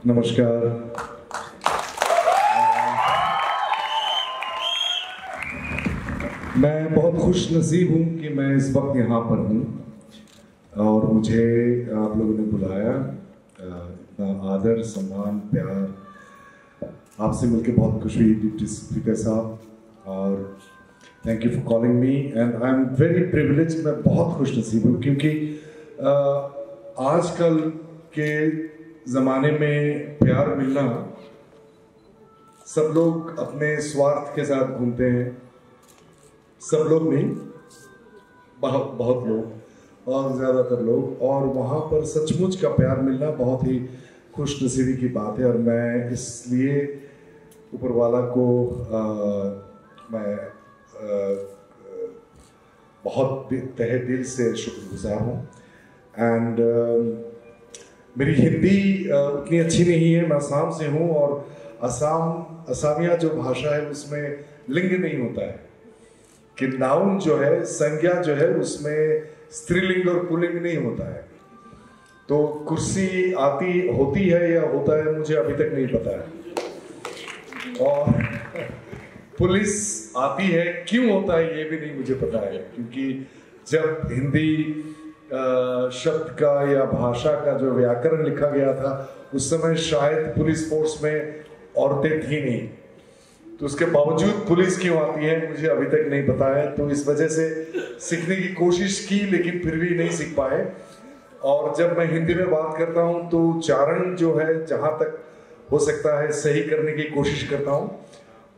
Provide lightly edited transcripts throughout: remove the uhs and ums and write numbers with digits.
नमस्कार। मैं बहुत खुश नसीब हूँ कि मैं इस वक्त यहाँ पर हूँ और मुझे आप लोगों ने बुलाया। इतना आदर, सम्मान, प्यार, आपसे मिलकर बहुत खुशी हुई डिप्टी स्पीकर साहब, और thank you for calling me and I am very privilege. मैं बहुत खुश नसीब हूँ क्योंकि आजकल के ज़माने में प्यार मिलना, सब लोग अपने स्वार्थ के साथ घूमते हैं। सब लोग नहीं, बहुत लोग और ज़्यादातर लोग, और वहाँ पर सचमुच का प्यार मिलना बहुत ही खुश नसीबी की बात है। और मैं इसलिए ऊपर वाला को मैं बहुत तहे दिल से शुक्रगुजार हूँ। एंड मेरी हिंदी उतनी अच्छी नहीं है, मैं असम से हूँ, और असमिया जो भाषा है उसमें लिंग नहीं होता है कि नाउन जो है, संज्ञा जो है, उसमें स्त्रीलिंग और पुल्लिंग नहीं होता है। तो कुर्सी होती है या होता है, मुझे अभी तक नहीं पता है। और पुलिस आती है, क्यों होता है ये भी नहीं मुझे पता है, क्योंकि जब हिंदी शब्द का या भाषा का जो व्याकरण लिखा गया था उस समय शायद पुलिस फोर्स में औरतें थी नहीं, तो उसके बावजूद पुलिस क्यों आती है मुझे अभी तक नहीं पता है। तो इस वजह से सीखने की कोशिश की, लेकिन फिर भी नहीं सीख पाए। और जब मैं हिंदी में बात करता हूँ तो उच्चारण जो है जहाँ तक हो सकता है सही करने की कोशिश करता हूँ,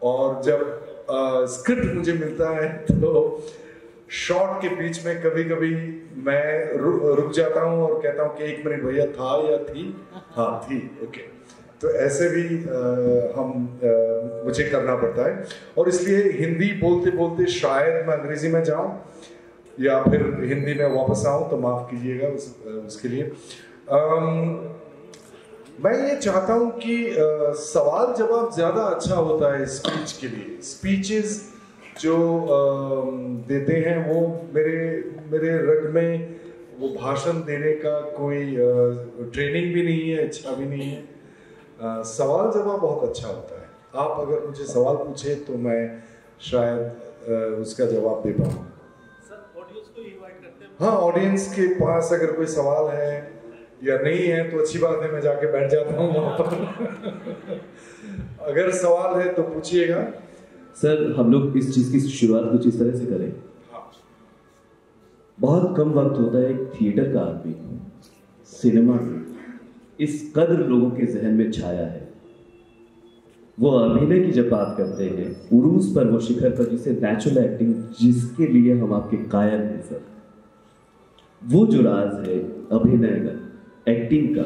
और जब स्क्रिप्ट मुझे मिलता है तो शॉर्ट के बीच में कभी कभी मैं रुक जाता हूँ और कहता हूँ कि 1 मिनट भैया, था या थी? हाँ थी, ओके। तो ऐसे भी मुझे करना पड़ता है, और इसलिए हिंदी बोलते बोलते शायद मैं अंग्रेजी में जाऊँ या फिर हिंदी में वापस आऊँ, तो माफ़ कीजिएगा उसके लिए। मैं ये चाहता हूँ कि सवाल जवाब ज़्यादा अच्छा होता है स्पीच के लिए। स्पीचेस जो देते हैं वो मेरे रग में वो भाषण देने का कोई ट्रेनिंग भी नहीं है, इच्छा भी नहीं है। सवाल जवाब बहुत अच्छा होता है। आप अगर मुझे सवाल पूछे तो मैं शायद उसका जवाब दे पाऊँ। हाँ, ऑडियंस के पास अगर कोई सवाल है या नहीं है तो अच्छी बात है, मैं जाके बैठ जाता हूँ वहाँ पर। अगर सवाल है तो पूछिएगा। सर, हम लोग इस चीज की शुरुआत कुछ इस तरह से करें। बहुत कम वक्त होता है एक थिएटर का आदमी सिनेमा में इस कदर लोगों के जहन में छाया है। वो अभिनय की जब बात करते हैं, उरूस पर, वो शिखर पर, जिसे नेचुरल एक्टिंग, जिसके लिए हम आपके कायल हैं सर, वो जो राज है अभिनय का, एक्टिंग का,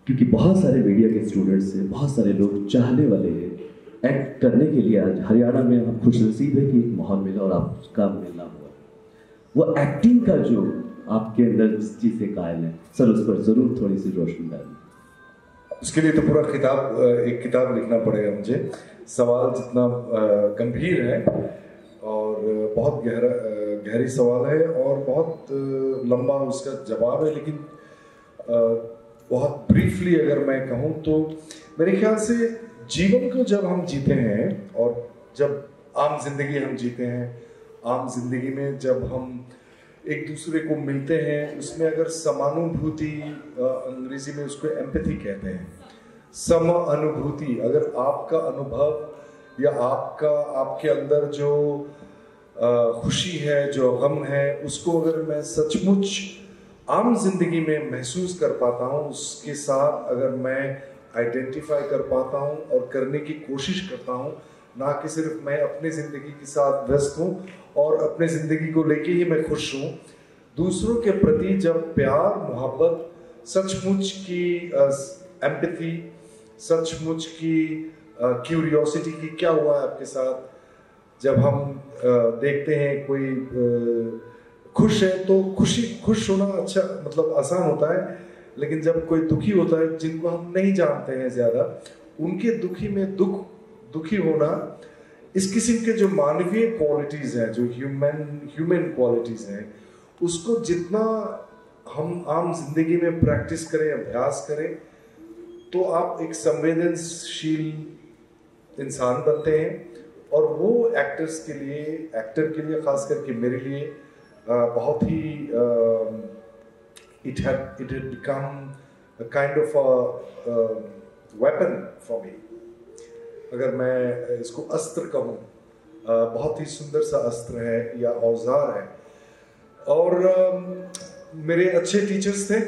क्योंकि बहुत सारे मीडिया के स्टूडेंट्स हैं, बहुत सारे लोग चाहने वाले हैं एक्ट करने के लिए। आज हरियाणा में हम खुशनसीब है कि एक माहौल मिला और आपका मिलना हुआ। वो एक्टिंग का जो आपके अंदर जिस चीज़ से कायल है सर, उस पर जरूर थोड़ी सी रोशनी डालिए। उसके लिए तो पूरा एक किताब लिखना पड़ेगा मुझे। सवाल जितना गंभीर है और बहुत गहरी सवाल है और बहुत लंबा उसका जवाब है, लेकिन बहुत ब्रीफली अगर मैं कहूँ तो मेरे ख्याल से जीवन को जब हम जीते हैं और जब आम जिंदगी हम जीते हैं, आम जिंदगी में जब हम एक दूसरे को मिलते हैं, उसमें अगर समानुभूति, अंग्रेजी में उसको एम्पैथी कहते हैं, सम अनुभूति, अगर आपका अनुभव या आपके अंदर जो खुशी है, जो गम है, उसको अगर मैं सचमुच आम जिंदगी में महसूस कर पाता हूँ, उसके साथ अगर मैं आइडेंटिफाई कर पाता हूँ और करने की कोशिश करता हूँ, ना कि सिर्फ मैं अपने ज़िंदगी के साथ व्यस्त हूँ और अपने ज़िंदगी को लेके ही मैं खुश हूँ। दूसरों के प्रति जब प्यार, मोहब्बत, सचमुच की एम्पैथी, सचमुच की क्यूरियोसिटी की क्या हुआ है आपके साथ, जब हम देखते हैं कोई खुश है तो खुश होना अच्छा, मतलब आसान होता है, लेकिन जब कोई दुखी होता है, जिनको हम नहीं जानते हैं ज़्यादा, उनके दुखी में दुखी होना, इस किस्म के जो मानवीय क्वालिटीज़ हैं, जो ह्यूमन क्वालिटीज़ हैं, उसको जितना हम आम जिंदगी में प्रैक्टिस करें, अभ्यास करें, तो आप एक संवेदनशील इंसान बनते हैं, और वो एक्टर के लिए खास करके मेरे लिए बहुत ही it had become a kind of a weapon for me. अगर मैं इसको अस्त्र कहूँ, बहुत ही सुंदर सा अस्त्र है या औजार है। और मेरे अच्छे टीचर्स थे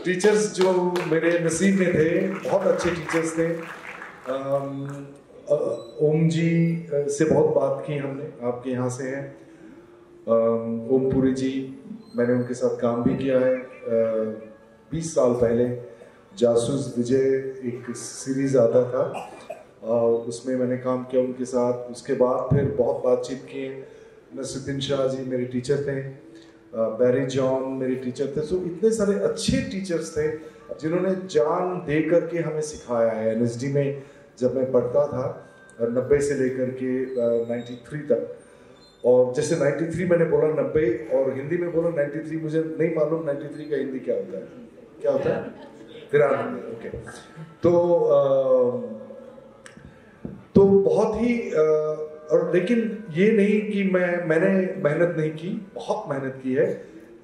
टीचर्स जो मेरे नसीब में थे, बहुत अच्छे टीचर्स थे। ओम जी से बहुत बात की हमने, आपके यहाँ से हैं ओम पुरी जी, मैंने उनके साथ काम भी किया है 20 साल पहले। जासूस विजय एक सीरीज आता था, उसमें मैंने काम किया उनके साथ। उसके बाद फिर बहुत बातचीत की। नसरुद्दीन शाह जी मेरे टीचर थे, बैरी जॉन मेरे टीचर थे। सो इतने सारे अच्छे टीचर्स थे जिन्होंने जान दे करके हमें सिखाया है। एनएसडी में जब मैं पढ़ता था 90 से लेकर के 93 तक, और जैसे 93 मैंने बोला 90 और हिंदी में बोला 93, मुझे नहीं मालूम 93 का हिंदी क्या होता है, क्या होता है 93। ओके, तो बहुत ही और लेकिन ये नहीं कि मैंने मेहनत नहीं की, बहुत मेहनत की है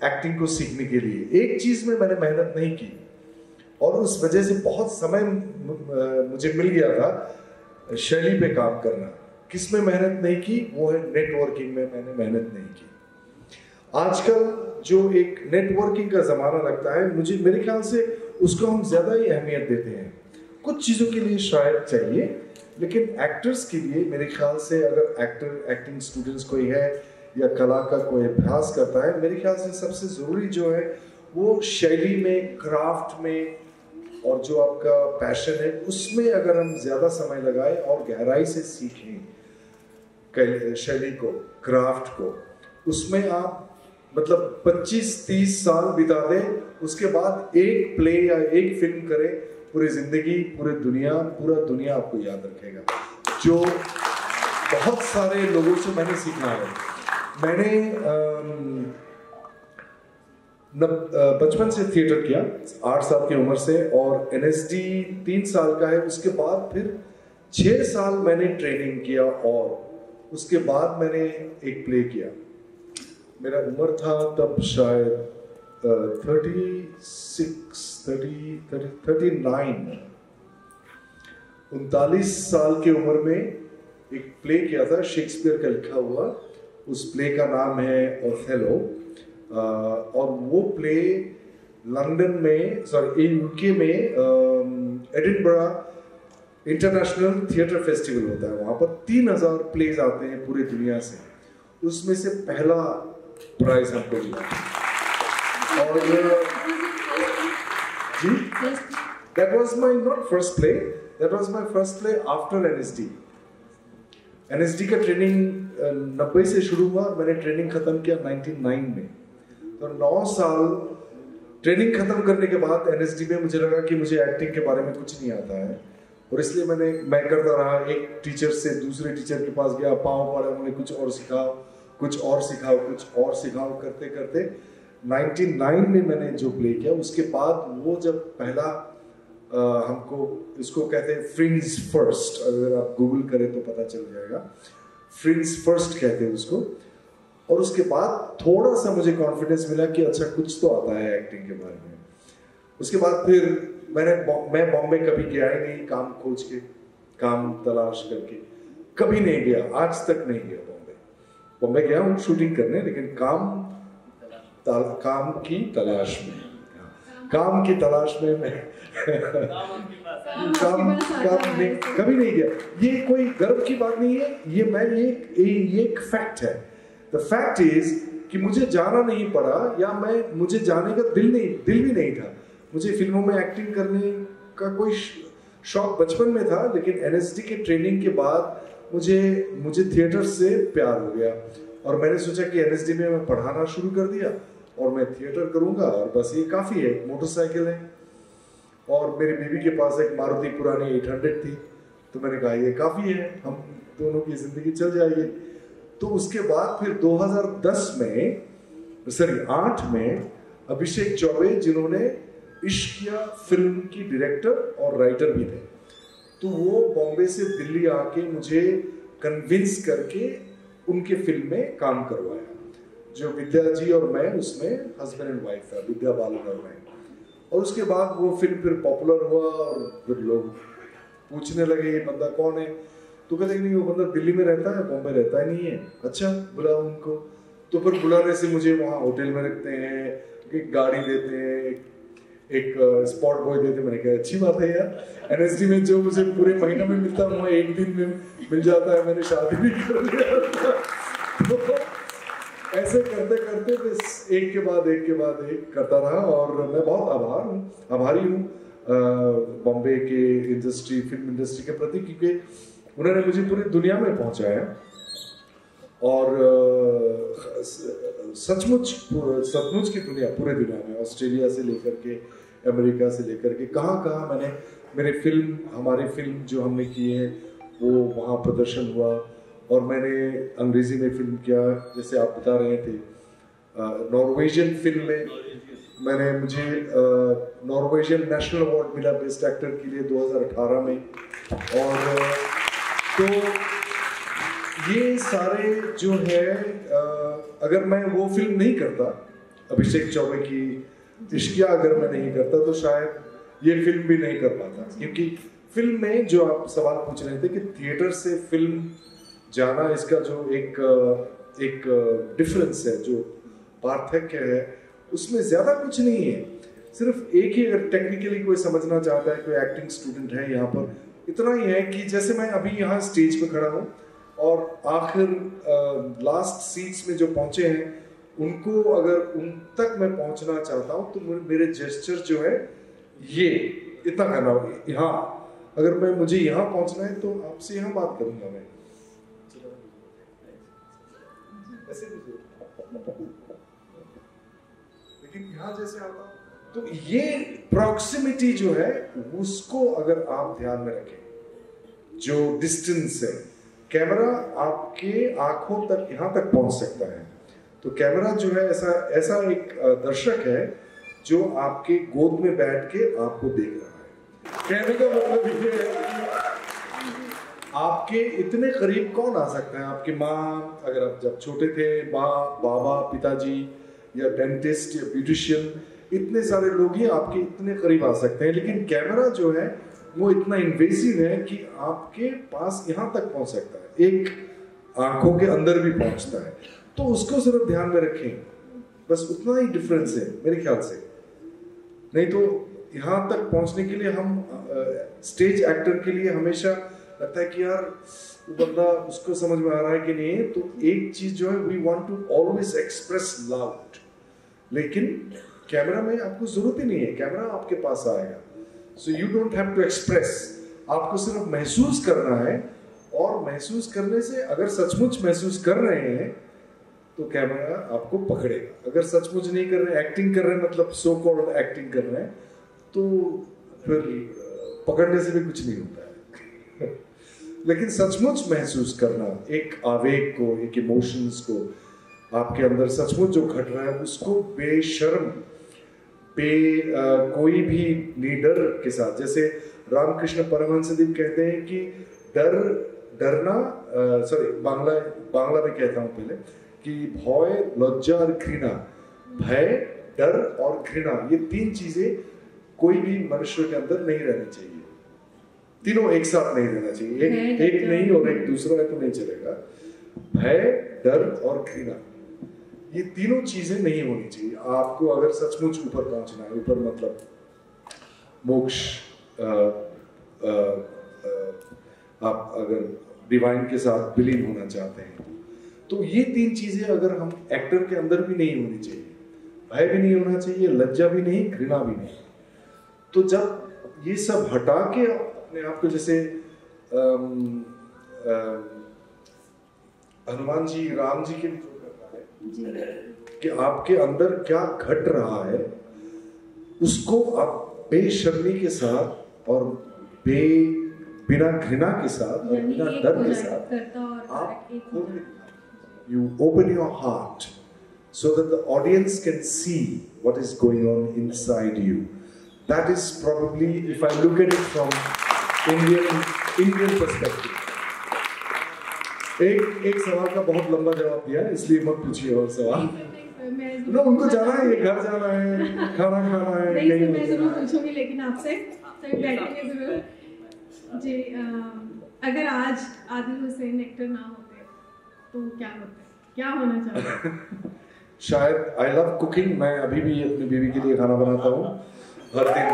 एक्टिंग को सीखने के लिए। एक चीज में मैंने मेहनत नहीं की और उस वजह से बहुत समय मुझे मिल गया था शैली पे काम करना। किस में मेहनत नहीं की, वो है नेटवर्किंग में मैंने मेहनत नहीं की। आजकल जो एक नेटवर्किंग का जमाना लगता है, मेरे ख्याल से उसको हम ज्यादा ही अहमियत देते हैं। कुछ चीजों के लिए शायद चाहिए, लेकिन एक्टर्स के लिए मेरे ख्याल से अगर एक्टिंग स्टूडेंट्स कोई है या कला का कोई अभ्यास करता है, मेरे ख्याल से सबसे जरूरी जो है वो शैली में, क्राफ्ट में, और जो आपका पैशन है उसमें अगर हम ज्यादा समय लगाएं और गहराई से सीखें शैली को, क्राफ्ट को, उसमें आप मतलब 25-30 साल बिता दें, उसके बाद एक प्ले या एक फिल्म करें, पूरी जिंदगी पूरा दुनिया आपको याद रखेगा। जो बहुत सारे लोगों से मैंने सीखा है। मैंने बचपन से थिएटर किया 8 साल की उम्र से, और एनएसडी 3 साल का है। उसके बाद फिर 6 साल मैंने ट्रेनिंग किया और उसके बाद मैंने एक प्ले किया। मेरा उम्र था तब शायद 39 साल की उम्र में एक प्ले किया था, शेक्सपियर का लिखा हुआ। उस प्ले का नाम है ओथेलो, और वो प्ले लंदन में, यूके में एडिनबरा इंटरनेशनल थिएटर फेस्टिवल होता है। वहाँ पर 3000 प्लेज आते हैं पूरी दुनिया से, उसमें से पहला प्राइज हमको मिला। और जी, that was my not first play, that was my first play after NSD। NSD का ट्रेनिंग 90 से शुरू हुआ और मैंने ट्रेनिंग खत्म किया 99 में। तो 9 साल ट्रेनिंग खत्म करने के बाद NSD में मुझे लगा कि मुझे एक्टिंग के बारे में कुछ नहीं आता है, और इसलिए मैं करता रहा। एक टीचर से दूसरे टीचर के पास गया, पाँव पड़ा, उन्होंने कुछ और सिखाओ, कुछ और सिखाओ, कुछ और सिखाओ, करते करते 99 में मैंने जो प्ले किया। उसके बाद वो जब पहला हमको, इसको कहते हैं फ्रिंज फर्स्ट, अगर आप गूगल करें तो पता चल जाएगा, फ्रिंज फर्स्ट कहते हैं उसको। और उसके बाद थोड़ा सा मुझे कॉन्फिडेंस मिला कि अच्छा कुछ तो आता है एक्टिंग के बारे में। उसके बाद फिर मैं बॉम्बे कभी गया ही नहीं, काम खोज के, काम तलाश करके कभी नहीं गया, आज तक नहीं गया बॉम्बे गया हूँ शूटिंग करने, लेकिन काम की तलाश में मैं काम कभी नहीं गया। ये कोई गर्व की बात नहीं है, ये एक फैक्ट है। द फैक्ट इज कि मुझे जाना नहीं पड़ा, या मुझे जाने का दिल भी नहीं था। मुझे फिल्मों में एक्टिंग करने का कोई शौक बचपन में था, लेकिन एनएसडी के ट्रेनिंग के बाद मुझे थिएटर से प्यार हो गया, और मैंने सोचा कि एनएसडी में मैं पढ़ाना शुरू कर दिया और मैं थिएटर करूंगा, और बस ये काफ़ी है। मोटरसाइकिल है और मेरी बीवी के पास एक मारुति पुरानी 800 थी, तो मैंने कहा ये काफ़ी है, हम दोनों की ज़िंदगी चल जाएगी। तो उसके बाद फिर 2008 में अभिषेक चौबे, जिन्होंने इश्किया फिल्म की डायरेक्टर और राइटर भी थे। तो वो बॉम्बे से दिल्ली आके मुझे कन्विंस करके उनके फिल्म में काम करवाया, जो विद्या जी और मैं उसमें हस्बैंड एंड वाइफ था, विद्या बालन और मैं। और उसके बाद वो फिल्म फिर पॉपुलर हुआ और फिर लोग पूछने लगे ये बंदा कौन है, तो कहते नहीं वो बंदा दिल्ली में रहता है, बॉम्बे रहता ही नहीं है। अच्छा बुलाओ उनको। तो फिर बुलाने से मुझे वहाँ होटल में रखते हैं, एक गाड़ी देते हैं, एक स्पॉट बॉय देते। मैंने कहा अच्छी बात है यार, एनएसडी में जो मुझे पूरे महीने में मिलता है वो एक दिन में मिल जाता है। मैंने शादी भी कर लिया। तो ऐसे करते करते बस एक के बाद एक करता रहा और मैं बहुत आभारी हूँ बॉम्बे के इंडस्ट्री, फिल्म इंडस्ट्री के प्रति, क्योंकि उन्होंने मुझे पूरी दुनिया में पहुंचाया और सचमुच की दुनिया, पूरे दुनिया में, ऑस्ट्रेलिया से लेकर के अमेरिका से लेकर के कहाँ मैंने हमारी फिल्म जो हमने की है वो वहाँ प्रदर्शन हुआ। और मैंने अंग्रेजी में फिल्म किया, जैसे आप बता रहे थे, नॉर्वेजियन फिल्म में मुझे नॉर्वेजियन नेशनल अवार्ड मिला बेस्ट एक्टर के लिए 2018 में। और तो ये सारे जो है अगर मैं वो फिल्म नहीं करता, अभिषेक चौबे की इश्किया अगर मैं नहीं करता, तो शायद ये फिल्म भी नहीं कर पाता। क्योंकि फिल्म में जो आप सवाल पूछ रहे थे कि थिएटर से फिल्म जाना, इसका जो एक डिफरेंस है, जो पार्थक्य है, उसमें ज्यादा कुछ नहीं है। सिर्फ एक ही, अगर टेक्निकली कोई समझना चाहता है, कोई एक्टिंग स्टूडेंट है यहाँ पर, इतना ही है कि जैसे मैं अभी यहाँ स्टेज पे खड़ा हूँ और आखिर लास्ट सीट्स में जो पहुंचे हैं उनको अगर उन तक मैं पहुंचना चाहता हूँ तो मेरे जेस्चर जो है ये इतना करना होगा। यहाँ अगर मुझे यहाँ पहुंचना है तो आपसे यहाँ बात करूंगा मैं, लेकिन यहाँ जैसे आता हूँ तो ये प्रॉक्सिमिटी जो है उसको अगर आप ध्यान में रखें, जो डिस्टेंस है, कैमरा आपके आंखों तक यहाँ तक पहुंच सकता है। तो कैमरा जो है ऐसा एक दर्शक है जो आपके गोद में बैठ के आपको देख रहा है। कहने का मतलब ये है आपके इतने करीब कौन आ सकता है? आपकी माँ, अगर आप जब छोटे थे, माँ, बाबा, पिताजी, या डेंटिस्ट या ब्यूटिशियन, इतने सारे लोग ही आपके इतने करीब आ सकते हैं। लेकिन कैमरा जो है वो इतना इन्वेसिव है कि आपके पास यहाँ तक पहुँच सकता है, एक आंखों के अंदर भी पहुँचता है। तो उसको सिर्फ ध्यान में रखें, बस उतना ही डिफरेंस है मेरे ख्याल से। नहीं तो यहाँ तक पहुँचने के लिए हम स्टेज एक्टर के लिए हमेशा लगता है कि यार वो बंदा, उसको समझ में आ रहा है कि नहीं। तो एक चीज जो है, we want to always express loud, लेकिन कैमरा में आपको जरूरत ही नहीं है, कैमरा आपके पास आएगा। So you don't have to express, आपको सिर्फ महसूस करना है। और महसूस करने से, अगर सचमुच महसूस कर रहे हैं तो कैमरा आपको पकड़ेगा। अगर सचमुच नहीं कर रहे, एक्टिंग कर रहे हैं, मतलब सो कॉल्ड एक्टिंग कर रहे हैं, तो फिर पकड़ने से भी कुछ नहीं होता है। लेकिन सचमुच महसूस करना, एक आवेग को, एक इमोशंस को, आपके अंदर सचमुच जो घट रहा है उसको बेशर्म, कोई भी निडर के साथ, जैसे रामकृष्ण परमहंसदेव कहते हैं कि डरना, बांग्ला में कहता हूँ पहले, कि भय, लज्जा और घृणा, भय, डर और घृणा, ये तीन चीजें कोई भी मनुष्य के अंदर नहीं रहनी चाहिए। तीनों एक साथ नहीं रहना चाहिए, एक नहीं और एक दूसरा है तो नहीं चलेगा। भय, डर और घृणा, ये तीनों चीजें नहीं होनी चाहिए। आपको अगर सचमुच ऊपर पहुंचना है, ऊपर मतलब मोक्ष, आप अगर डिवाइन के साथ विलीन होना चाहते हैं, तो ये तीन चीजें अगर हम एक्टर के अंदर भी नहीं होनी चाहिए, भय भी नहीं होना चाहिए, लज्जा भी नहीं, घृणा भी नहीं। तो जब ये सब हटा के अपने आप को, जैसे हनुमान जी, राम जी के लिए जो करता है कि आपके अंदर क्या घट रहा है उसको आप बेशर्मी के साथ और बिना घृणा के साथ और बिना डर के साथ आप you open your heart so that the audience can see what is going on inside you. That is probably, if I look at it from Indian perspective. एक सवाल का बहुत लंबा जवाब दिया, इसलिए मत पूछिए और सवाल। ना उनको जाना है, घर जाना है, खाना खाना है। नहीं, मैं जरूर पूछूंगी, लेकिन आपसे बैठेंगे जरूर जी। अगर आज आदिल हुसैन एक्टर ना होते तो क्या होते, क्या होना चाहते? शायद आई लव कुकिंग, मैं अभी भी अपनी बीवी के लिए खाना बनाता हूँ हर दिन।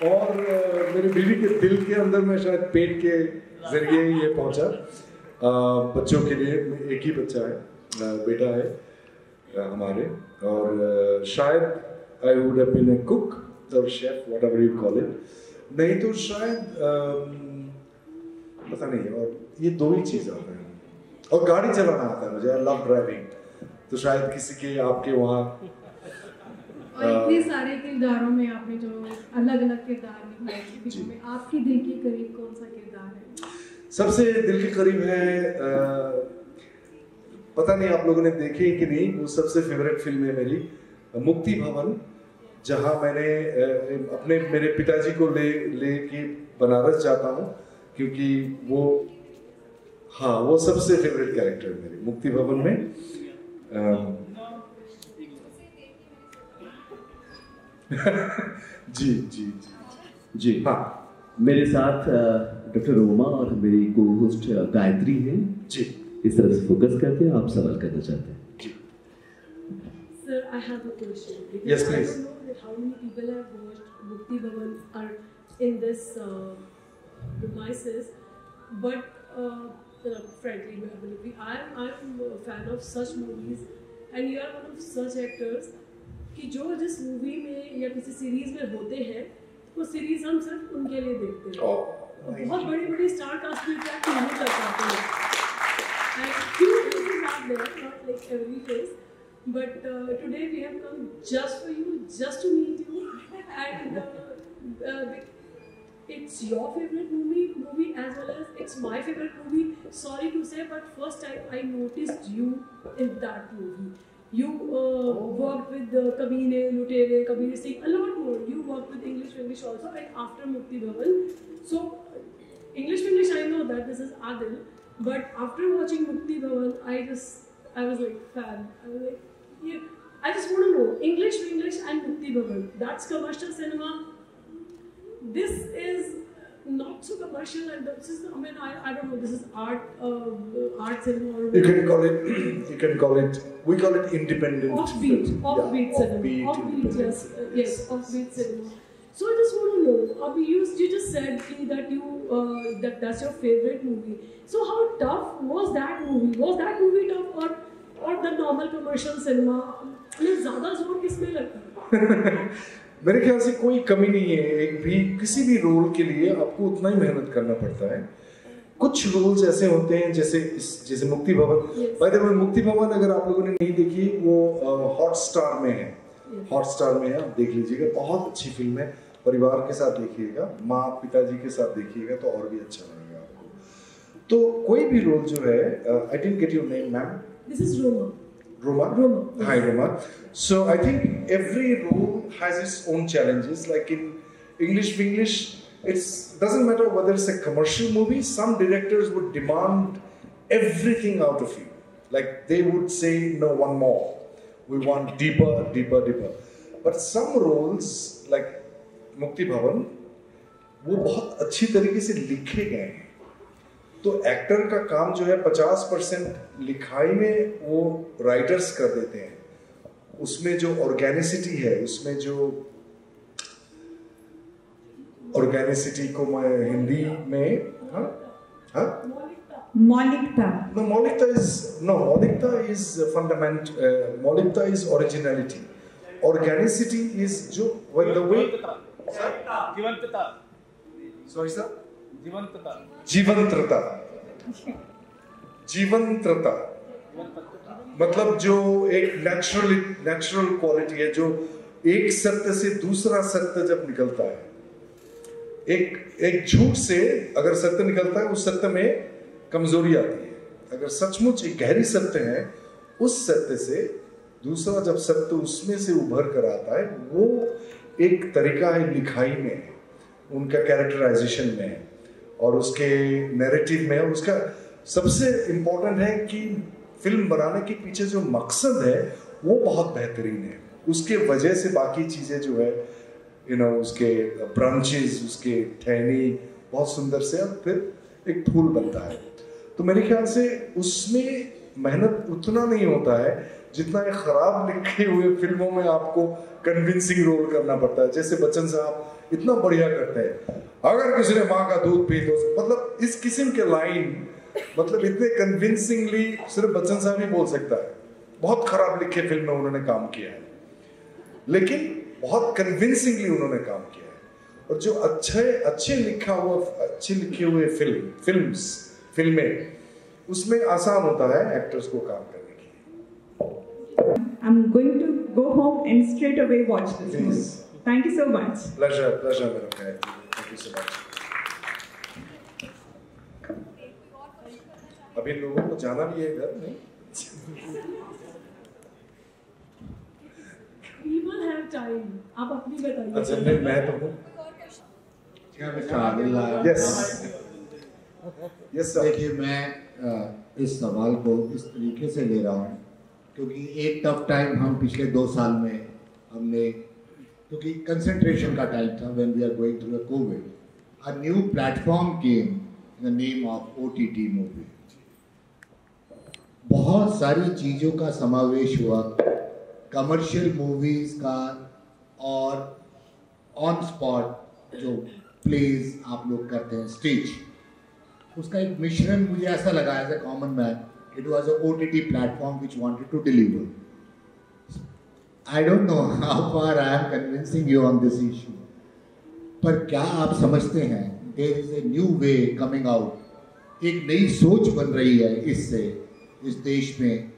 और मेरी बीवी के दिल के अंदर में शायद पेट के जरिए ही ये पहुंचा। बच्चों के लिए एक ही बच्चा है, बेटा है हमारे, और शायद I would have been a cook और chef, whatever you call it. नहीं तो शायद पता नहीं, और ये दो ही चीज आते हैं। और गाड़ी चलाना आता है मुझे, आई लव ड्राइविंग, तो शायद किसी के आपके वहाँ। और इतने सारे किरदारों में आपने जो अलग अलग किरदार निभाए फिल्म में, आपकी दिल के करीब कौन सा किरदार है? सबसे दिल के करीब है, पता नहीं आप लोगों ने देखी कि नहीं, वो सबसे फेवरेट फिल्म है मेरी, मुक्ति भवन, जहां मैंने अपने मेरे पिताजी को ले के बनारस जाता हूँ, क्योंकि वो, हाँ, वो सबसे फेवरेट कैरेक्टर है मेरी मुक्ति भवन में। जी जी जी जी हाँ, मेरे साथ डॉक्टर रोमा और मेरी को होस्ट गायत्री हैं जी। इस तरफ से फोकस करते हैं, आप सवाल करना चाहते हैं जी। Sir, I have a question. Yes, please. I don't know that how many people have watched Mukti Bhavan are in this premises, but frankly, I'm a fan of such movies, and you are one of such actors कि जो जिस movie में या किसी series में होते हैं, वो सीरीज हम सिर्फ उनके लिए देखते हैं। बहुत बड़ी बड़ी स्टार कास्ट में क्या नहीं कर पाते हैं। And few places are there, not like every place, but today we have come just for you, just to meet you, and it's your favorite movie as well as it's my favorite movie. Sorry to say, but first time I noticed you in that movie. You worked with Kabine, Lutere, Kabir Singh, a lot more. You worked with English also, and after Mukti Bhavan. So, English, I know that this is Adil, but after watching Mukti Bhavan, I was like fan. I was like, yeah, I just want to know, English and Mukti Bhavan, that's commercial cinema. This is not so commercial, and this is, I mean, I don't know, this is art cinema or You can call it, we call it independent. Offbeat cinema. Offbeat, yes, offbeat cinema. So I just want to know, Abhi, you just said that that's your favorite movie. So how tough was that movie? Was that movie tough or the normal commercial cinema? ज़्यादा जोर किसमें लगता है? मेरे ख्याल से कोई कमी नहीं है, किसी भी रोल के लिए आपको उतना ही मेहनत करना पड़ता है। कुछ रोल्स ऐसे होते हैं जैसे मुक्ति भवन। बाय द वे, मुक्ति भवन अगर आप लोगों ने नहीं देखी, वो हॉटस्टार में है, आप देख लीजिएगा, बहुत अच्छी फिल्म है, परिवार के साथ देखिएगा, माँ पिताजी के साथ देखिएगा तो और भी अच्छा लगेगा आपको। तो कोई भी रोल जो है, I didn't get your name ma'am. This is Roma. Hi Roma. So I think every role has its own challenges. Like in English, it doesn't matter whether it's a commercial movie. Some directors would demand everything out of you. Like they would say, no, one more. We want deeper. But some roles, like Mukti Bhavan, वो बहुत अच्छी तरीके से लिखे गए हैं। तो actor का काम जो है 50% लिखाई में वो राइटर्स कर देते हैं, उसमें जो ऑर्गेनिसिटी है, उसमें जो ऑर्गेनिसिटी को मैं हिंदी में मौलिकता इज फंडामेंट, मौलिकता इज ओरिजिनलिटी, ऑर्गेनिसिटी इज जो द वे जीवंतता मतलब जो एक नेचुरल क्वालिटी है, जो एक सत्य से दूसरा सत्य जब निकलता है, एक झूठ से अगर सत्य निकलता है, उस सत्य में कमजोरी आती है। अगर सचमुच एक गहरी सत्य है, उस सत्य से दूसरा जब सत्य उसमें से उभर कर आता है, वो एक तरीका है लिखाई में, उनका कैरेक्टराइजेशन में है और उसके नैरेटिव में है। उसका सबसे इम्पोर्टेंट है कि फिल्म बनाने के पीछे जो मकसद है वो बहुत बेहतरीन है। उसके वजह से बाकी चीज़ें जो है उसके ब्रांचेस, उसके टहनी बहुत सुंदर से और फिर एक फूल बनता है। तो मेरे ख्याल से उसमें मेहनत उतना नहीं होता है जितना एक खराब लिखे हुए फिल्मों में आपको कन्विंसिंग रोल करना पड़ता है। जैसे बच्चन साहब इतना बढ़िया करते हैं, अगर किसी ने माँ का दूध पी तो, मतलब इस किस्म के लाइन, मतलब इतने कन्विंसिंगली सिर्फ बच्चन साहब ही बोल सकता है। बहुत खराब लिखे फिल्म में उन्होंने काम किया है, लेकिन बहुत कन्विंसिंगली उन्होंने काम किया है। और जो अच्छे लिखे हुए फिल्में, उसमें आसान होता है एक्टर्स को काम करने के लिए। I'm going to go home and straight away watch this movie. Thank you so much. Pleasure, मेरा ख्याल। Thank you so much. अभी लोगों को जाना भी है घर में। People have time. आप अपनी बताइए। अच्छा, मैं तो हूँ। Yes sir. देखिए, मैं इस सवाल को इस तरीके से ले रहा हूँ क्योंकि एक टफ टाइम हम पिछले 2 साल में हमने, क्योंकि कंसंट्रेशन का टाइम था when we are going through a COVID, a new platform came in the name of OTT movie. बहुत सारी चीज़ों का समावेश हुआ, कमर्शियल मूवीज़ का और ऑन स्पॉट जो प्लेज आप लोग करते हैं स्टेज, उसका एक मिश्रण मुझे ऐसा लगा as a common man, it was a OTT platform which wanted to deliver. I don't know how far I am convincing you on this issue, पर क्या आप समझते हैं there is a new way coming out, एक नई सोच बन रही है इससे इस देश में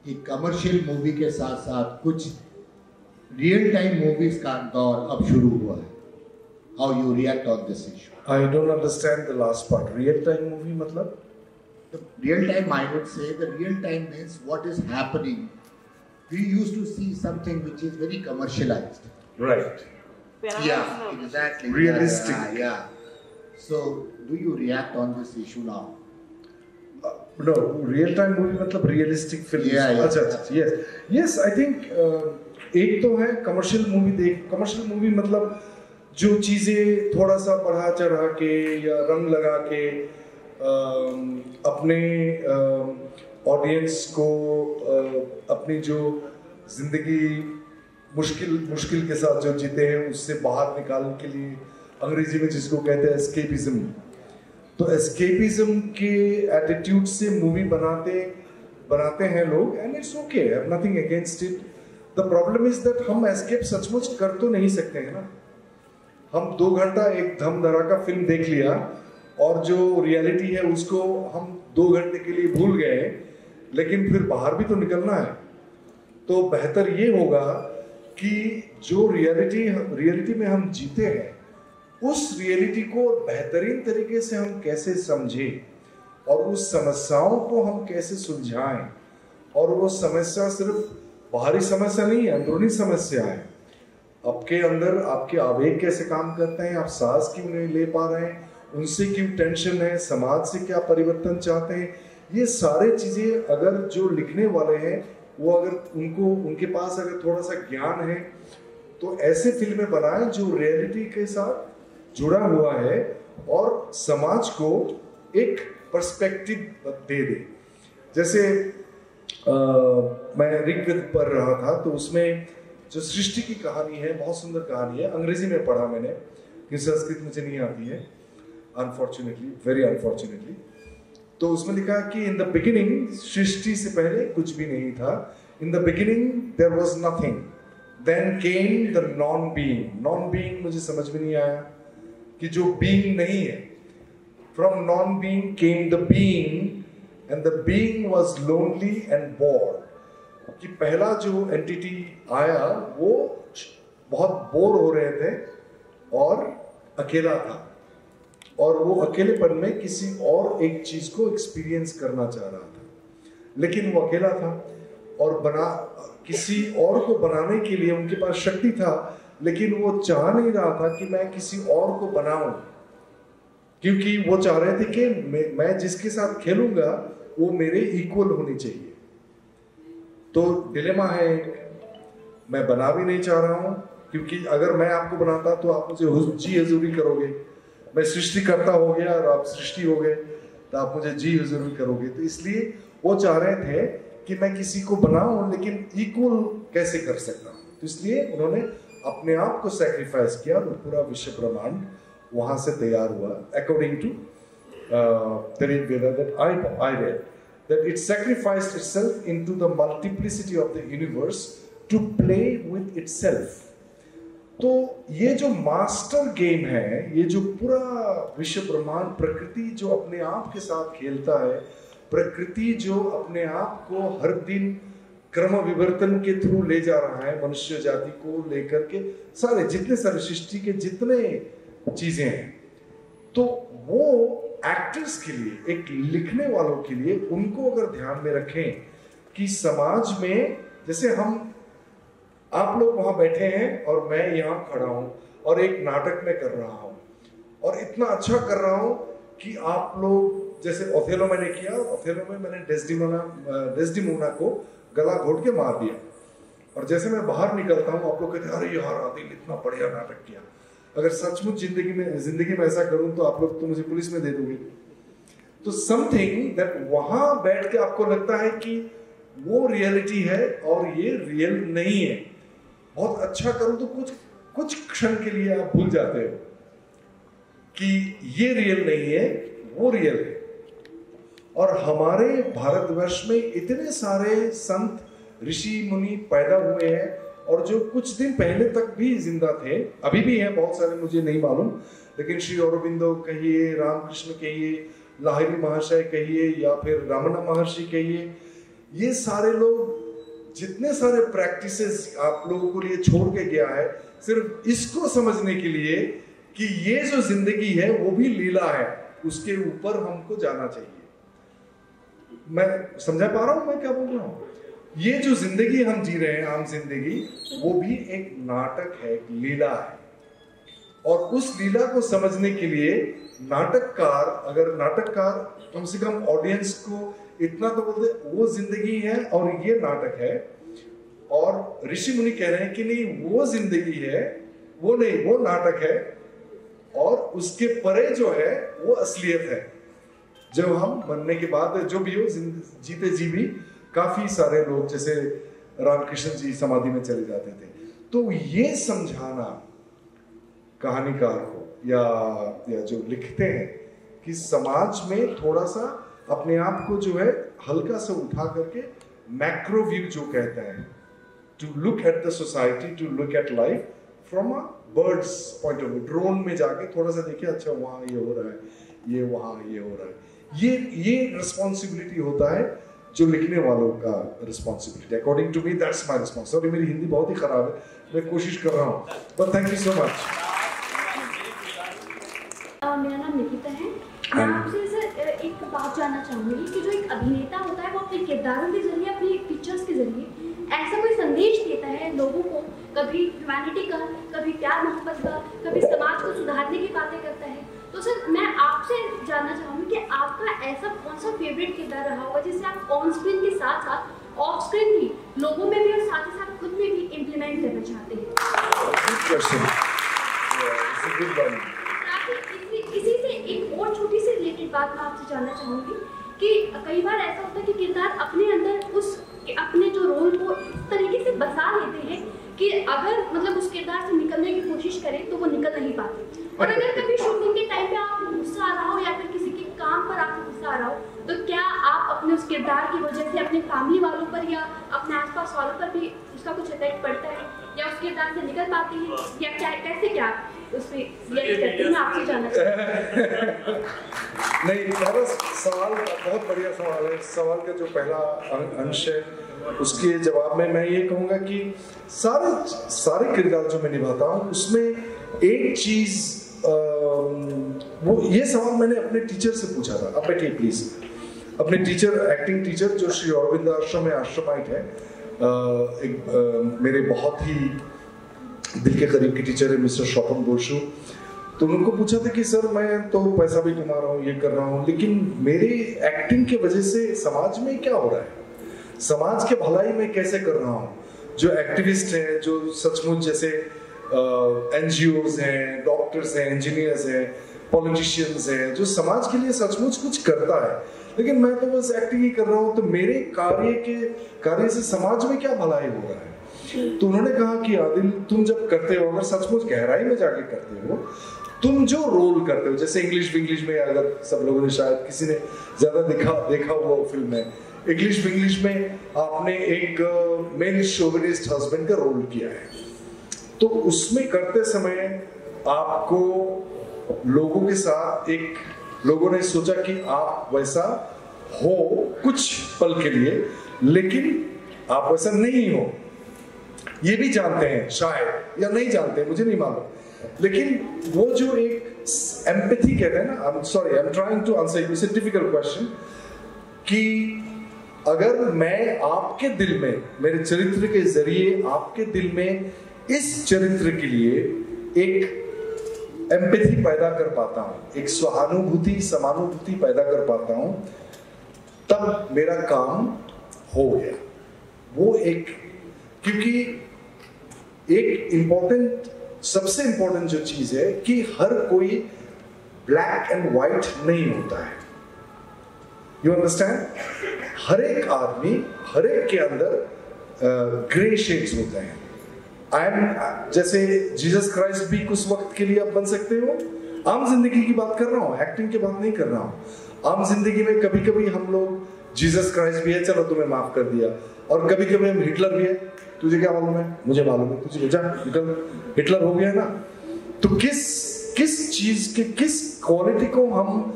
कि कमर्शियल मूवी के साथ साथ कुछ रियल टाइम मूवीज का दौर अब शुरू हुआ है. How you react on this issue? I don't understand the last part. Real time movie मतलब? The real time, I would say, the real time means what is happening. We used to see something which is very commercialized. Right. Yeah, exactly. Realistic. Yeah. So, do you react on this issue now? No, real time movie मतलब realistic film. Yeah. अच्छा, yes. I think एक तो है commercial movie मतलब जो चीज़ें थोड़ा सा बढ़ा चढ़ा के या रंग लगा के अपने ऑडियंस को अपनी जो जिंदगी मुश्किल के साथ जो जीते हैं उससे बाहर निकालने के लिए, अंग्रेजी में जिसको कहते हैं एस्केपिज्म, तो एस्केपिज्म के एटीट्यूड से मूवी बनाते हैं लोग, and it's okay, I have nothing against it. The problem is that हम एस्केप सचमुच कर तो नहीं सकते हैं ना. हम 2 घंटा एक धम धड़ाका फिल्म देख लिया और जो रियलिटी है उसको हम 2 घंटे के लिए भूल गए, लेकिन फिर बाहर भी तो निकलना है. तो बेहतर ये होगा कि जो रियलिटी में हम जीते हैं उस रियलिटी को बेहतरीन तरीके से हम कैसे समझें और उस समस्याओं को हम कैसे सुलझाएं. और वो समस्या सिर्फ बाहरी समस्या नहीं है, अंदरूनी समस्या है. आपके अंदर आपके आवेग कैसे काम करते हैं, आप सांस क्यों नहीं ले पा रहे हैं, उनसे क्यों टेंशन है, समाज से क्या परिवर्तन चाहते हैं, ये सारे चीजें अगर जो लिखने वाले हैं वो अगर उनके पास अगर थोड़ा सा ज्ञान है तो ऐसे फिल्में बनाएं जो रियलिटी के साथ जुड़ा हुआ है और समाज को एक पर्सपेक्टिव दे दे. जैसे मैं ऋग्वेद पढ़ रहा था तो उसमें जो सृष्टि की कहानी है, बहुत सुंदर कहानी है. अंग्रेजी में पढ़ा मैंने, कि संस्कृत मुझे नहीं आती है अनफॉर्चुनेटली, वेरी अनफॉर्चुनेटली. तो उसमें लिखा कि इन द बिगिनिंग, सृष्टि से पहले कुछ भी नहीं था. In the beginning there was nothing, then came the non being. Non being मुझे समझ में नहीं आया कि जो बीइंग नहीं है. From non being came the being and the being was lonely and board. कि पहला जो एंटिटी आया वो बहुत बोर हो रहे थे और अकेला था, और वो अकेलेपन में किसी और एक चीज को एक्सपीरियंस करना चाह रहा था, लेकिन वो अकेला था. और किसी और को बनाने के लिए उनके पास शक्ति था, लेकिन वो चाह नहीं रहा था कि मैं किसी और को बनाऊं, क्योंकि वो चाह रहे थे कि मैं जिसके साथ खेलूंगा वो मेरे इक्वल होनी चाहिए। तो डिलेमा है, मैं बना भी नहीं चाह रहा हूं, क्योंकि अगर मैं आपको बनाता तो आप मुझे जी हजूरी करोगे, मैं सृष्टि करता हो गया और आप सृष्टि हो गए तो आप मुझे जी हजूरी करोगे। तो इसलिए वो चाह रहे थे कि मैं किसी को बनाऊं, लेकिन इक्वल कैसे कर सकता हूं। तो इसलिए उन्होंने अपने आप को सैक्रिफाइस किया और पूरा विश्व ब्रह्मांड वहां से तैयार हुआ। According to the Rig Veda that I read, that it sacrificed itself into the multiplicity of the universe to play with itself. तो ये जो मास्टर गेम है, ये जो पूरा विश्व ब्रह्मांड, प्रकृति जो अपने आप के साथ खेलता है, प्रकृति जो अपने आप को हर दिन क्रम विवर्तन के थ्रू ले जा रहा है, मनुष्य जाति को लेकर के सारे जितने सारे सृष्टि के जितने चीजें हैं, तो वो एक्टर्स के लिए, एक लिखने वालों के लिए, उनको अगर ध्यान में रखें कि समाज में जैसे आप लोग वहां बैठे हैं और मैं यहाँ खड़ा हूं और एक नाटक में कर रहा हूं और इतना अच्छा कर रहा हूं कि आप लोग, जैसे ओथेलो मैंने किया, ओथेलो में मैंने डेस्डिमोना को गला घोट के मार दिया, और जैसे मैं बाहर निकलता हूं आप लोग कहते हैं अरे यार आदिल इतना बढ़िया नाटक किया। अगर सचमुच जिंदगी में ऐसा करूं तो आप लोग तो मुझे पुलिस में दे दोगे। तो समथिंग दैट वहां बैठ के आपको लगता है कि वो रियलिटी है और ये रियल नहीं है। बहुत अच्छा करूं तो कुछ क्षण के लिए आप भूल जाते हो कि ये रियल नहीं है, वो रियल है। और हमारे भारतवर्ष में इतने सारे संत ऋषि मुनि पैदा हुए हैं, और जो कुछ दिन पहले तक भी जिंदा थे, अभी भी हैं बहुत सारे, मुझे नहीं मालूम, लेकिन श्री अरबिंदो कहिए, रामकृष्ण कहिए, लाहिरी महाशय कहिए, या फिर रमना महर्षि कहिए, ये सारे लोग जितने सारे प्रैक्टिसेस आप लोगों को लिए छोड़ के गया है, सिर्फ इसको समझने के लिए कि ये जो जिंदगी है वो भी लीला है, उसके ऊपर हमको जाना चाहिए। मैं समझा पा रहा हूं मैं क्या बोल रहा हूं? ये जो जिंदगी हम जी रहे हैं, आम जिंदगी, वो भी एक नाटक है, एक लीला है। और उस लीला को समझने के लिए अगर नाटककार कम से कम ऑडियंस को इतना तो बोलते वो जिंदगी है और ये नाटक है, और ऋषि मुनि कह रहे हैं कि नहीं वो जिंदगी है, वो नहीं, वो नाटक है, और उसके परे जो है वो असलियत है। जब हम मरने के बाद जो भी हो, जीते जी भी काफी सारे लोग जैसे रामकृष्ण जी समाधि में चले जाते थे। तो ये समझाना कहानीकार को या जो लिखते हैं कि समाज में थोड़ा सा अपने आप को जो है हल्का सा उठा करके मैक्रो व्यू जो कहते हैं, to look at the society, to look at life from a bird's point of view. Drone में जाके थोड़ा सा देखिए, अच्छा वहां ये हो रहा है, ये वहां ये हो रहा है। ये रिस्पॉन्सिबिलिटी होता है जो लिखने वालों का responsibility. According to me that's my response. Sorry मेरी हिंदी बहुत ही खराब है, मैं कोशिश कर रहा हूँ, but thank you so much. मेरा नाम निकिता है। मैं आपसे सर एक बात जानना चाहूँगी कि जो एक अभिनेता होता है वो अपने किरदारों के जरिए, अपनी पिक्चर्स के जरिए ऐसा कोई संदेश देता है लोगों को, कभी ह्यूमैनिटी का, कभी प्यार मोहब्बत का, कभी समाज को सुधारने की बातें करता है। तो सर मैं आपसे जानना चाहूँगी कि आपका ऐसा कौन सा फेवरेट किरदार रहा होगा जिसे आप ऑन स्क्रीन के साथ साथ ऑफ स्क्रीन भी लोगों में भी और साथ ही साथ खुद में भी इम्प्लीमेंट करना चाहते हैं? इसी से एक और छोटी सी रिलेटेड बात मैं आपसे जानना चाहूँगी कि कई बार ऐसा होता है कि किरदार अपने अंदर अपने जो रोल को इस तरीके से बसा लेते हैं कि अगर मतलब उस किरदार से निकलने की कोशिश करें तो वो निकल नहीं पाते। और अगर कभी शूटिंग के टाइम पे आपको गुस्सा आ रहा हो या फिर किसी के काम पर आपको गुस्सा आ रहा हो, तो क्या आप अपने उस किरदार की वजह से अपने फैमिली वालों पर या अपने आसपास वालों पर भी उसका कुछ इफेक्ट पड़ता है, या उस किरदार से निकल पाते हैं, या क्या क्या उसमें रिएक्ट करते हैं? आपसे जानना चाहिए। नहीं, पहला सवाल बहुत बढ़िया सवाल है। सवाल का जो पहला अंश है उसके जवाब में मैं ये कहूँगा कि सारे किरदार जो मैं निभाता हूँ उसमें एक चीज वो ये सवाल मैंने अपने टीचर से पूछा था। अब बैठिए प्लीज। अपने टीचर, एक्टिंग टीचर जो श्री अरविंद आश्रम में आश्रमाइट है, मेरे बहुत ही दिल के करीब की टीचर है मिस्टर शोपन बोशु। तो उनको पूछा था कि सर मैं तो पैसा भी कमा रहा हूँ, ये कर रहा हूँ, लेकिन मेरी एक्टिंग के वजह से समाज में क्या हो रहा है, समाज के भलाई में कैसे कर रहा हूँ। जो एक्टिविस्ट हैं, जो सचमुच जैसे एनजीओज हैं, डॉक्टर्स हैं, इंजीनियर्स हैं, पॉलिटिशियंस हैं, जो समाज के लिए सचमुच कुछ करता है, लेकिन मैं तो बस एक्टिंग ही कर रहा हूँ, तो मेरे कार्य से समाज में क्या भलाई हो रहा है। तो उन्होंने कहा कि आदिल, तुम जब करते हो, अगर सचमुच गहराई में जाके करते हो, तुम जो रोल करते हो, जैसे इंग्लिश में, अगर सब लोगों ने शायद किसी ने ज्यादा देखा हुआ फिल्म है, इंग्लिश में आपने एक मेल शोविनिस्ट हस्बैंड का रोल किया है, तो उसमें करते समय आपको लोगों के साथ लोगों ने सोचा कि आप वैसा हो कुछ पल के लिए, लेकिन आप वैसा नहीं हो, ये भी जानते हैं शायद, या नहीं जानते, मुझे नहीं मालूम, लेकिन वो जो एक एम्पैथी कहते हैं ना, I am trying to answer it's a difficult question, कि अगर मैं आपके दिल में, मेरे चरित्र के जरिए आपके दिल में इस चरित्र के लिए एक एम्पैथी पैदा कर पाता हूं, एक सहानुभूति, समानुभूति पैदा कर पाता हूं, तब मेरा काम हो गया। वो क्योंकि एक सबसे इंपॉर्टेंट जो चीज है कि हर कोई ब्लैक एंड व्हाइट नहीं होता है। You understand? हर एक आदमी, हर एक के अंदर ग्रे शेड्स होते हैं। जैसे जीसस क्राइस्ट भी कुछ वक्त के लिए आप बन सकते हो। आम जिंदगी की बात कर रहा हूँ, एक्टिंग की बात नहीं कर रहा हूँ। आम जिंदगी में कभी कभी हम लोग जीसस क्राइस्ट भी है, चलो तुम्हें माफ कर दिया, और कभी कभी हम हिटलर भी है, तुझे क्या मालूम है, मुझे मालूम है, तुझे जा हिटलर हो गया ना। तो किस चीज के, किस क्वालिटी को हम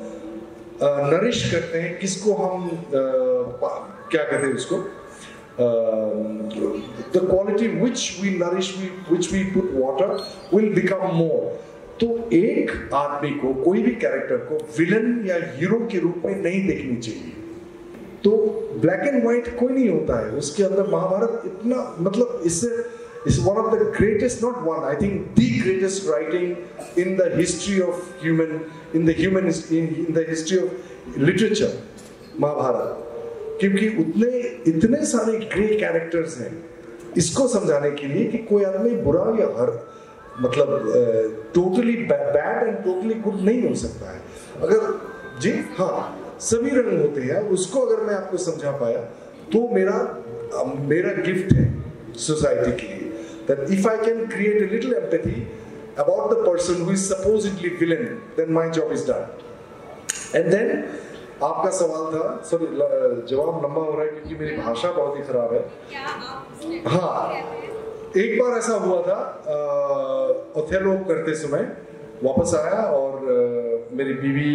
नरिश करते हैं, किसको हम क्या कहते हैं उसको, the quality which we nourish, which we put water, will become more. तो एक आदमी को, कोई भी कैरेक्टर को विलन या हीरो के रूप में नहीं देखनी चाहिए। तो ब्लैक एंड व्हाइट कोई नहीं होता है उसके अंदर। महाभारत इतना, मतलब is one of the greatest, not one, I think the greatest writing in the history of in the history of literature, Mahabharat. क्योंकि इतने सारे ग्रेट कैरेक्टर्स हैं इसको समझाने के लिए कि कोई आदमी बुरा या मतलब totally bad and totally good नहीं हो सकता है। अगर जी हाँ, सभी रंग होते हैं, उसको अगर मैं आपको समझा पाया तो मेरा गिफ्ट है सोसाइटी के लिए। that if I can create a little empathy about the person who is supposedly villain, then my job is done. And then आपका सवाल था, सॉरी जवाब लंबा हो रहा है क्योंकि मेरी भाषा बहुत ही खराब है। हाँ, एक बार ऐसा हुआ था, ओथेलो करते समय वापस आया और मेरी बीवी,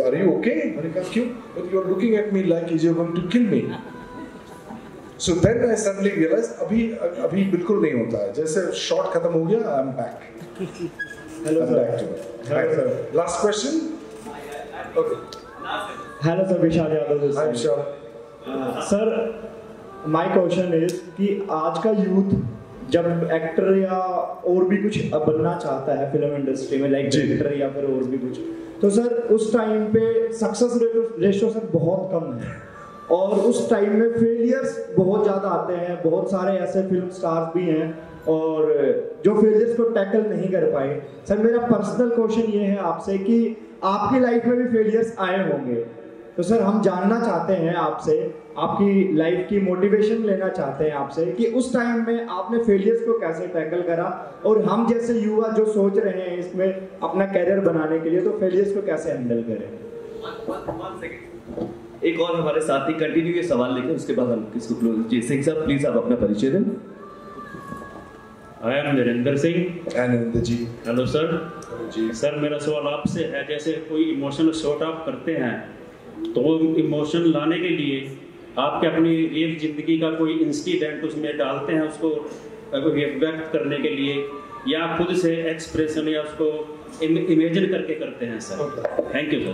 आर यू ओके? मैंने कहा क्यों? But you are looking at me like you are going to kill me. So then I suddenly realized अभी बिल्कुल नहीं होता है, जैसे शॉट खत्म हो गया, I am back. Hello sir. Hello sir. Last question. Okay. Hello sir, Vishal Yadav this Hi side. Vishal. Sir my question is कि आज का यूथ जब एक्टर या और भी कुछ बनना चाहता है फिल्म इंडस्ट्री में, लाइक डायरेक्टर या फिर और भी कुछ, तो सर उस टाइम पे सक्सेस रेशो सर बहुत कम है और उस टाइम में फेलियर्स बहुत ज़्यादा आते हैं। बहुत सारे ऐसे फिल्म स्टार्स भी हैं और जो फेलियर्स को टैकल नहीं कर पाए। सर मेरा पर्सनल क्वेश्चन ये है आपसे कि आपकी लाइफ में भी फेलियर्स आए होंगे, तो सर हम जानना चाहते हैं आपसे, आपकी लाइफ की मोटिवेशन लेना चाहते हैं आपसे कि उस टाइम में आपने फेलियर्स को कैसे टैकल करा, और हम जैसे युवा जो सोच रहे हैं इसमें अपना कैरियर बनाने के लिए, तो फेलियर्स को कैसे हैंडल करें। एक और हमारे साथी कंटिन्यू ये सवाल लेकर उसके बाद हम इसको क्लोज। जी सिंह साहब प्लीज आप अपना परिचय दें। I am Narendra Singh. Narendra ji. Hello sir. जी सर मेरा सवाल आपसे है, जैसे कोई इमोशनल शॉट आप करते हैं तो वो इमोशन लाने के लिए आपके अपनी रियल जिंदगी का कोई इंसिडेंट उसमें डालते हैं उसको व्यक्त करने के लिए, या खुद से एक्सप्रेशन या उसको इमेजिन करके करते हैं सर? Thank you sir.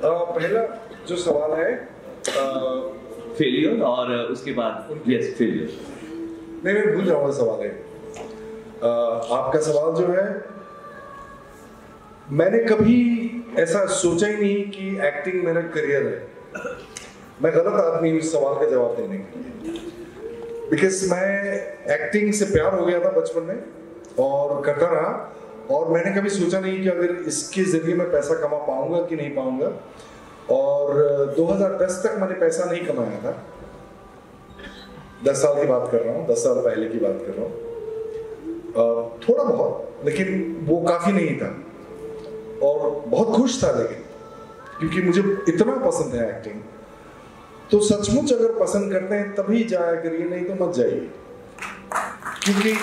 पहला जो सवाल है, फेलियर और उसके बाद यस फेलियर। नहीं, मैं भूल जाऊंगा सवाल है। आपका सवाल जो है, मैंने कभी ऐसा सोचा ही नहीं कि एक्टिंग मेरा करियर है। मैं गलत आदमी हूँ इस सवाल का जवाब देने के लिए, बिकॉज मैं एक्टिंग से प्यार हो गया था बचपन में और करता रहा, और मैंने कभी सोचा नहीं कि अगर इसके जरिए मैं पैसा कमा पाऊंगा कि नहीं पाऊंगा। और 2010 तक मैंने पैसा नहीं कमाया था। 10 साल की बात कर रहा हूँ, 10 साल पहले की बात कर रहा हूँ। थोड़ा बहुत, लेकिन वो काफी नहीं था, और बहुत खुश था लेकिन, क्योंकि मुझे इतना पसंद है एक्टिंग। तो सचमुच अगर पसंद करते हैं तभी जाया करिए, नहीं तो मत जाइए। क्योंकि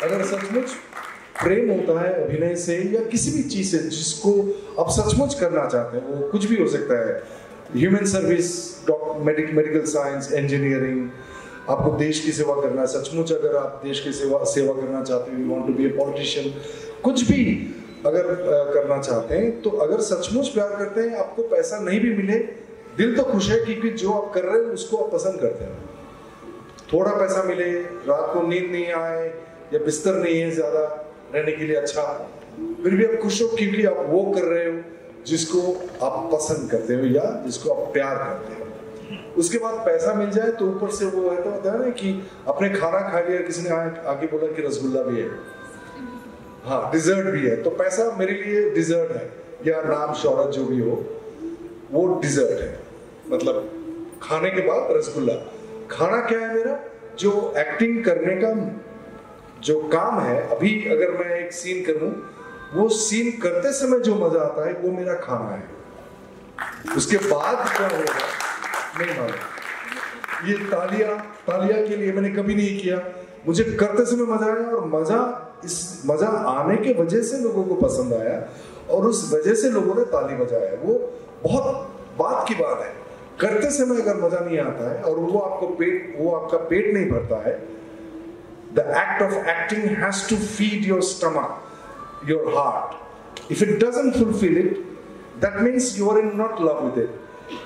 अगर सचमुच प्रेम होता है अभिनय से या किसी भी चीज से जिसको आप सचमुच करना चाहते हैं, वो कुछ भी हो सकता है, human service, medical science, engineering, आपको देश की सेवा करना है सचमुच, अगर आप देश की सेवा करना चाहते हैं, you want to be a politician, कुछ भी अगर करना चाहते हैं, तो अगर सचमुच प्यार करते हैं, आपको पैसा नहीं भी मिले, दिल तो खुश है, क्योंकि जो आप कर रहे हैं उसको आप पसंद करते हैं। थोड़ा पैसा मिले, रात को नींद नहीं आए या बिस्तर नहीं है ज्यादा रहने के लिए अच्छा, फिर भी आप खुश हो क्योंकि आप वो कर रहे हो जिसको आप पसंद करते हो या जिसको आप प्यार करते हो। उसके बाद पैसा मिल जाए तो ऊपर से वो है, तो होता है ना कि अपने खाना खा लिया, किसी ने आगे बोला कि रसगुल्ला भी है, हाँ डिजर्ट भी है, तो पैसा मेरे लिए डिजर्ट है, या नाम शौहरत जो भी हो वो डिजर्ट है, मतलब खाने के बाद रसगुल्ला। खाना क्या है मेरा? जो एक्टिंग करने का जो काम है, अभी अगर मैं एक सीन करूं, वो सीन करते समय जो मजा आता है वो मेरा खाना है। उसके बाद क्या होगा नहीं मालूम। ये तालिया के लिए मैंने कभी नहीं किया, मुझे करते समय मजा आया, और मजा आने के वजह से लोगों को पसंद आया, और उस वजह से लोगों ने ताली बजाया। वो बहुत बात की बात है। करते समय अगर मजा नहीं आता है और वो आपका पेट नहीं भरता है, the act of acting has to feed your stomach, your heart. If it doesn't fulfill it, that means you are not in love with it.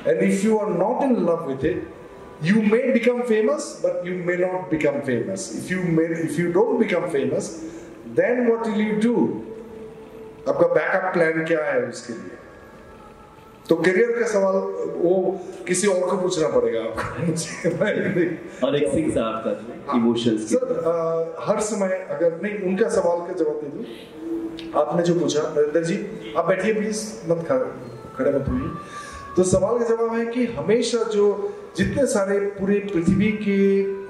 And if you are not in love with it, you may become famous, but you may not become famous. If you don't become famous, then what will you do? आपका backup plan क्या है उसके लिए? तो career का सवाल वो किसी और को पूछना पड़ेगा आपको। और एक सिंह साहब का इमोशंस सर, हर समय अगर नहीं उनका सवाल का जवाब दे दूं, आपने जो पूछा, नरेंद्र जी आप बैठिए प्लीज, मत खड़े मत होइए। तो सवाल का जवाब है कि हमेशा जो जितने सारे पूरे पृथ्वी के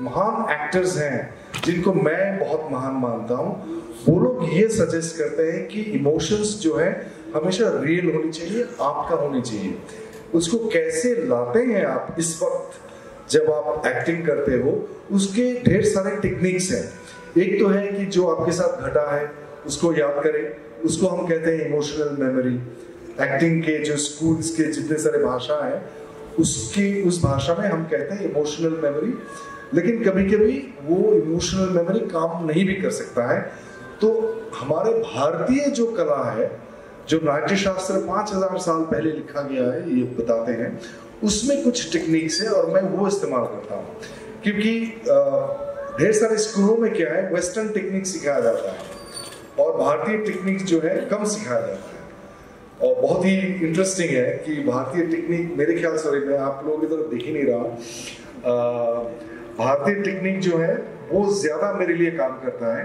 महान एक्टर्स हैं, जिनको मैं बहुत महान मानता हूँ, वो लोग ये सजेस्ट करते हैं कि इमोशंस जो है हमेशा रियल होनी चाहिए, आपका होनी चाहिए। उसको कैसे लाते हैं आप इस वक्त जब आप एक्टिंग करते हो, उसके ढेर सारे टेक्निक्स हैं। एक तो है कि जो आपके साथ घटा है उसको याद करें, उसको हम कहते हैं इमोशनल मेमोरी। एक्टिंग के जो स्कूल्स के जितने सारे भाषा है, उस भाषा में हम कहते हैं इमोशनल मेमोरी। लेकिन कभी कभी वो इमोशनल मेमोरी काम नहीं भी कर सकता है। तो हमारे भारतीय जो कला है, जो नाट्य शास्त्र 5000 साल पहले लिखा गया है, ये बताते हैं, उसमें कुछ टेक्निक्स है और मैं वो इस्तेमाल करता हूँ। क्योंकि ढेर सारे स्कूलों में क्या है, वेस्टर्न टेक्निक सिखाया जाता है और भारतीय टेक्निक जो है कम सिखाया जाता है। और बहुत ही इंटरेस्टिंग है कि भारतीय टेक्निक, मेरे ख्याल से, मैं आप लोगों की तरफ देख ही नहीं रहा, भारतीय टेक्निक जो है वो ज्यादा मेरे लिए काम करता है।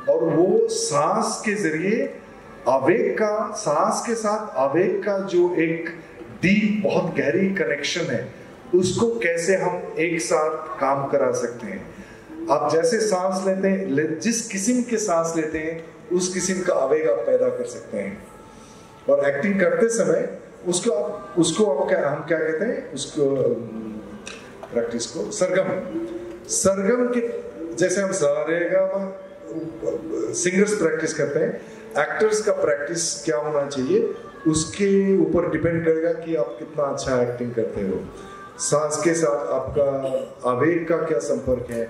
और वो सांस के जरिए आवेग का, सांस के साथ आवेग का जो एक डीप बहुत गहरी कनेक्शन है, उसको कैसे हम एक साथ काम करा सकते हैं। आप जैसे सांस लेते हैं, जिस किस्म के सांस लेते हैं, उस किस्म का आवेग आप पैदा कर सकते हैं। और एक्टिंग करते समय उसको हम क्या कहते हैं, उसको प्रैक्टिस को सरगम के जैसे हम सिंगर्स प्रैक्टिस करते हैं, एक्टर्स का प्रैक्टिस क्या होना चाहिए उसके ऊपर डिपेंड करेगा कि आप कितना अच्छा एक्टिंग करते हो। सांस के साथ आपका आवेग का क्या संपर्क है,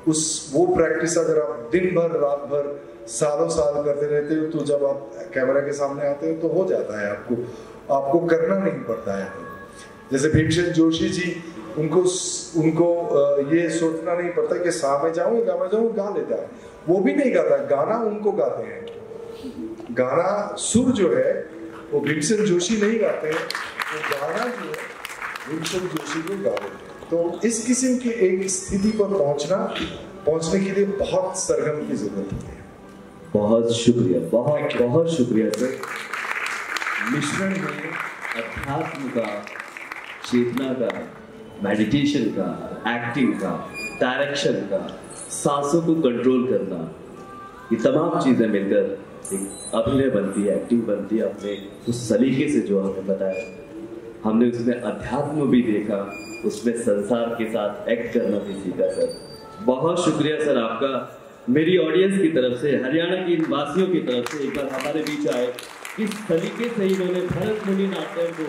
वो प्रैक्टिस अगर आप दिन भर रात भर सालों साल करते रहते हो, तो जब आप कैमरा के सामने आते हो तो हो जाता है, आपको करना नहीं पड़ता है। जैसे भीमसेन जोशी जी, उनको ये सोचना नहीं पड़ता कि सा में जाऊँ गा में जाऊँ, गा लेता है। वो भी नहीं गाता, गाना उनको गाते हैं। गाना सुर जो है वो भीमसेन जोशी नहीं गाते हैं, वो गाना जो है भीमसेन जोशी को गा देते हैं। तो इस किस्म की एक स्थिति पर पहुंचने के लिए बहुत सरगम की जरूरत होती है। बहुत शुक्रिया, बहुत बहुत शुक्रिया सर। मिश्रण में अध्यात्म का, चेतना का, मेडिटेशन का, एक्टिंग का, डायरेक्शन का, सांसों को कंट्रोल करना, ये तमाम चीजें मिलकर एक अभिनय बनती है, एक्टिंग बनती है। अपने उस सलीके से जो हमें बताया, हमने उसमें अध्यात्म भी देखा, उसमें संसार के साथ एक्ट करना भी सीखा सर। बहुत शुक्रिया सर आपका। मेरी ऑडियंस की तरफ से, हरियाणा की इन वासियों की तरफ से एक बार हमारे बीच आए, किस तरीके से इन्होंने भरत मुनि नाट्यम को,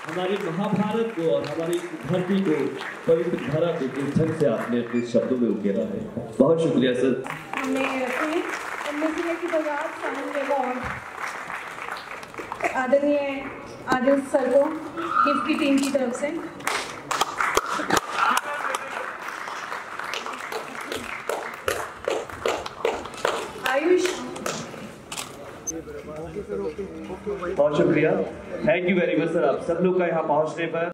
हमारी महाभारत को और हमारी धरती को, पवित्र धरा को किस ढंग से आपने अपने शब्दों में उकेरा है। बहुत शुक्रिया सर। हमने की बजाज साउंड अवार्ड आदरणीय आदिल सर को गिफ्ट की टीम की तरफ से। आयुष, बहुत शुक्रिया, thank you very much sir आप सब लोग का यहाँ पहुँचने पर।